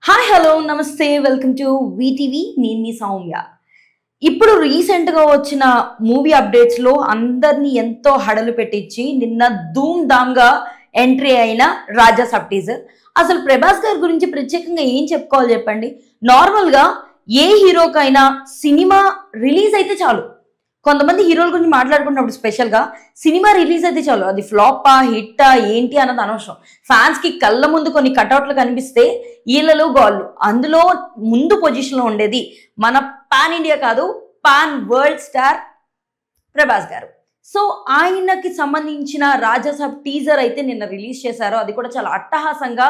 Hi hello నమస్తే welcome to VTV నేను మీ సౌమ్య. ఇప్పుడు రీసెంట్గా వచ్చిన మూవీ అప్డేట్స్లో అందరినీ ఎంతో హడలు పెట్టించి నిన్న ధూమ్ ధామ్గా ఎంట్రీ అయిన రాజా సబ్ టీజర్. అసలు ప్రభాస్ గారి గురించి ప్రత్యేకంగా ఏం చెప్పుకోవాలి చెప్పండి. నార్మల్గా ఏ హీరోకైనా సినిమా రిలీజ్ అయితే చాలు, కొంతమంది హీరోల గురించి మాట్లాడుకున్నప్పుడు స్పెషల్గా సినిమా రిలీజ్ అయితే చాలు, అది ఫ్లాపా హిట్టా ఏంటి అన్నది అనవసరం. ఫ్యాన్స్కి కళ్ళ ముందు కొన్ని కటౌట్లు కనిపిస్తే ఈళ్ళలో గోళ్ళు. అందులో ముందు పొజిషన్లో ఉండేది మన పాన్ ఇండియా కాదు, పాన్ వరల్డ్ స్టార్ ప్రభాస్ గారు. సో ఆయనకి సంబంధించిన రాజాసాబ్ టీజర్ అయితే నిన్న రిలీజ్ చేశారు. అది కూడా చాలా అట్టహాసంగా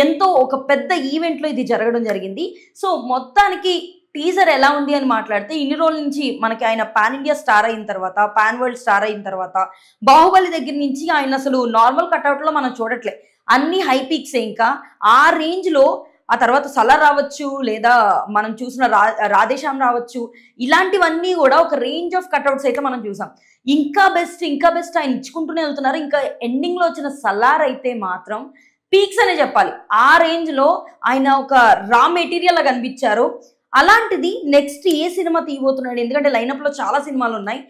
ఎంతో ఒక పెద్ద ఈవెంట్లో ఇది జరగడం జరిగింది. సో మొత్తానికి టీజర్ ఎలా ఉంది అని మాట్లాడితే, ఇన్ని రోజుల నుంచి మనకి ఆయన పాన్ ఇండియా స్టార్ అయిన తర్వాత, పాన్ వరల్డ్ స్టార్ అయిన తర్వాత, బాహుబలి దగ్గర నుంచి ఆయన అసలు నార్మల్ కట్అవుట్లో మనం చూడట్లే, అన్ని హై పీక్స్. ఇంకా ఆ రేంజ్లో ఆ తర్వాత సలార్ రావచ్చు, లేదా మనం చూసిన రాధేశ్యామ్ రావచ్చు, ఇలాంటివన్నీ కూడా ఒక రేంజ్ ఆఫ్ కట్అవుట్స్ అయితే మనం చూసాం. ఇంకా బెస్ట్ ఆయన ఇచ్చుకుంటూనే వెళ్తున్నారు. ఇంకా ఎండింగ్లో వచ్చిన సలార్ అయితే మాత్రం పీక్స్ అనే చెప్పాలి. ఆ రేంజ్లో ఆయన ఒక రా మెటీరియల్ లా కనిపించారు. అలాంటిది నెక్స్ట్ ఏ సినిమా తీయబోతున్నాడు, ఎందుకంటే లైనప్లో చాలా సినిమాలు ఉన్నాయి.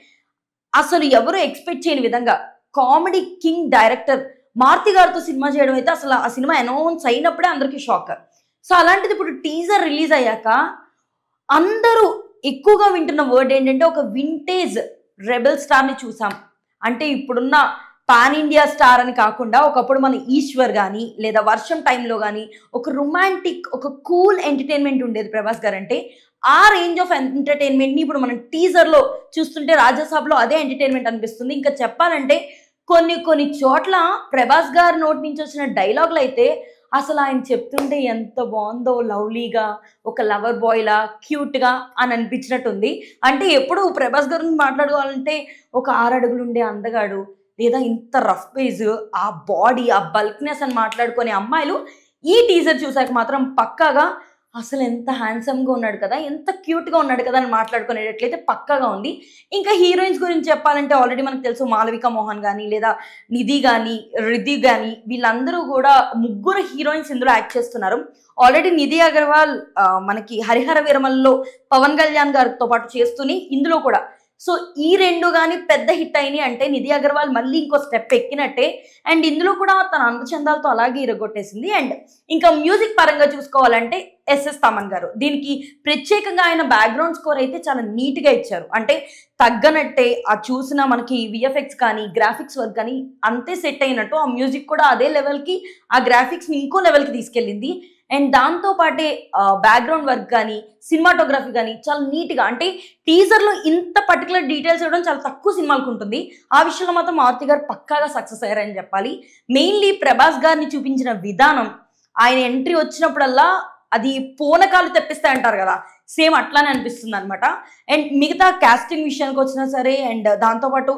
అసలు ఎవరు ఎక్స్పెక్ట్ చేయని విధంగా కామెడీ కింగ్ డైరెక్టర్ మారుతి గారితో సినిమా చేయడం అయితే అసలు ఆ సినిమా అనౌన్స్ అయినప్పుడే అందరికీ షాక్. సో అలాంటిది ఇప్పుడు టీజర్ రిలీజ్ అయ్యాక అందరూ ఎక్కువగా వింటున్న వర్డ్ ఏంటంటే, ఒక వింటేజ్ రెబెల్ స్టార్ని చూసాం. అంటే ఇప్పుడున్న పాన్ ఇండియా స్టార్ అని కాకుండా, ఒకప్పుడు మన ఈశ్వర్ కానీ లేదా వర్షం టైంలో కానీ ఒక రొమాంటిక్, ఒక కూల్ ఎంటర్టైన్మెంట్ ఉండేది ప్రభాస్ గారు అంటే. ఆ రేంజ్ ఆఫ్ ఎంటర్టైన్మెంట్ని ఇప్పుడు మనం టీజర్లో చూస్తుంటే రాజాసాబ్లో అదే ఎంటర్టైన్మెంట్ అనిపిస్తుంది. ఇంకా చెప్పాలంటే కొన్ని చోట్ల ప్రభాస్ గారి నోటి నుంచి వచ్చిన డైలాగులు అయితే అసలు ఆయన చెప్తుంటే ఎంత బాగుందో, లవ్లీగా, ఒక లవర్ బాయ్లా, క్యూట్గా అని అనిపించినట్టుంది. అంటే ఎప్పుడు ప్రభాస్ గారిని మాట్లాడుకోవాలంటే ఒక 6 అడుగులు ఉండే అందగాడు, లేదా ఇంత రఫ్ పేజ్, ఆ బాడీ, ఆ బల్క్నెస్ అని మాట్లాడుకునే అమ్మాయిలు ఈ టీజర్ చూసాక మాత్రం పక్కాగా అసలు ఎంత హ్యాండ్సమ్గా ఉన్నాడు కదా, ఎంత క్యూట్గా ఉన్నాడు కదా అని మాట్లాడుకునేటట్లయితే పక్కాగా ఉంది. ఇంకా హీరోయిన్స్ గురించి చెప్పాలంటే ఆల్రెడీ మనకు తెలుసు, మాలవిక మోహన్ కానీ లేదా నిధి కానీ రిద్ధి కానీ వీళ్ళందరూ కూడా ముగ్గురు హీరోయిన్స్ ఇందులో యాక్ట్ చేస్తున్నారు. ఆల్రెడీ నిధి అగర్వాల్ మనకి హరిహర వీరమల్లో పవన్ కళ్యాణ్ గారితో పాటు చేస్తూనే ఇందులో కూడా. సో ఈ రెండు కానీ పెద్ద హిట్ అయినాయి అంటే నిధి అగర్వాల్ మళ్ళీ ఇంకో స్టెప్ ఎక్కినట్టే. అండ్ ఇందులో కూడా తన అందచందాలతో అలాగే ఇరగొట్టేసింది. అండ్ ఇంకా మ్యూజిక్ పరంగా చూసుకోవాలంటే ఎస్ఎస్ తమన్ గారు, దీనికి ప్రత్యేకంగా ఆయన బ్యాక్గ్రౌండ్ స్కోర్ అయితే చాలా నీట్గా ఇచ్చారు. అంటే తగ్గనట్టే ఆ చూసిన మనకి విఎఫ్ఎక్స్ కానీ గ్రాఫిక్స్ వర్క్ కానీ అంతే సెట్ అయినట్టు ఆ మ్యూజిక్ కూడా అదే లెవెల్కి, ఆ గ్రాఫిక్స్ని ఇంకో లెవెల్కి తీసుకెళ్ళింది. అండ్ దాంతోపాటే బ్యాక్గ్రౌండ్ వర్క్ కానీ సినిమాటోగ్రఫీ కానీ చాలా నీట్గా, అంటే టీజర్లో ఇంత పర్టికులర్ డీటెయిల్స్ ఇవ్వడం చాలా తక్కువ సినిమాలకు ఉంటుంది. ఆ విషయంలో మాత్రం మారుతి గారు పక్కాగా సక్సెస్ అయ్యారని చెప్పాలి. మెయిన్లీ ప్రభాస్ గారిని చూపించిన విధానం, ఆయన ఎంట్రీ వచ్చినప్పుడల్లా అది పూనకాలు తెప్పిస్తే అంటారు కదా, సేమ్ అట్లానే అనిపిస్తుంది అనమాట. అండ్ మిగతా కాస్టింగ్ విషయానికి వచ్చినా సరే, అండ్ దాంతోపాటు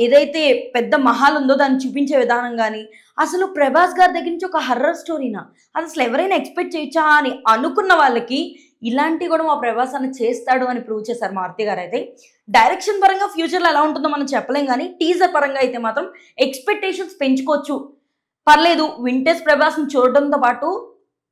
ఏదైతే పెద్ద మహాల్ ఉందో దాన్ని చూపించే విధానం కానీ, అసలు ప్రభాస్ గారి దగ్గర నుంచి ఒక హర్రర్ స్టోరీనా, అది అసలు ఎవరైనా ఎక్స్పెక్ట్ చేయొచ్చా అని అనుకున్న వాళ్ళకి ఇలాంటివి కూడా మా ప్రభాస్ అని చేస్తాడు అని ప్రూవ్ చేశారు మారుతి గారు. అయితే డైరెక్షన్ పరంగా ఫ్యూచర్లో ఎలా ఉంటుందో మనం చెప్పలేం, కానీ టీజర్ పరంగా అయితే మాత్రం ఎక్స్పెక్టేషన్స్ పెంచుకోవచ్చు. పర్లేదు, వింటేజ్ ప్రభాస్ని చూడడంతో పాటు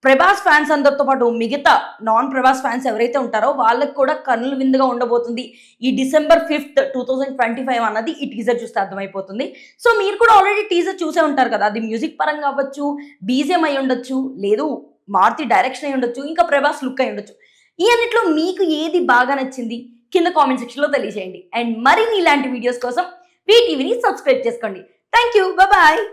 ప్రభాస్ ఫ్యాన్స్ అందరితో పాటు మిగతా నాన్ ప్రభాస్ ఫ్యాన్స్ ఎవరైతే ఉంటారో వాళ్ళకి కూడా కన్నుల విందుగా ఉండబోతుంది ఈ December 5th, 2025 అన్నది ఈ టీజర్ చూస్తే అర్థమైపోతుంది. సో మీరు కూడా ఆల్రెడీ టీజర్ చూసే ఉంటారు కదా, అది మ్యూజిక్ పరంగా అవ్వచ్చు, బీజిఎం అయి ఉండొచ్చు, లేదు మారుతి డైరెక్షన్ అయి ఉండొచ్చు, ఇంకా ప్రభాస్ లుక్ అయి ఉండొచ్చు. ఈ అన్నిట్లో మీకు ఏది బాగా నచ్చింది కింద కామెంట్ సెక్షన్లో తెలియజేయండి. అండ్ మరిన్ని ఇలాంటి వీడియోస్ కోసం వీటీవీని సబ్స్క్రైబ్ చేసుకోండి. Thank you, bye.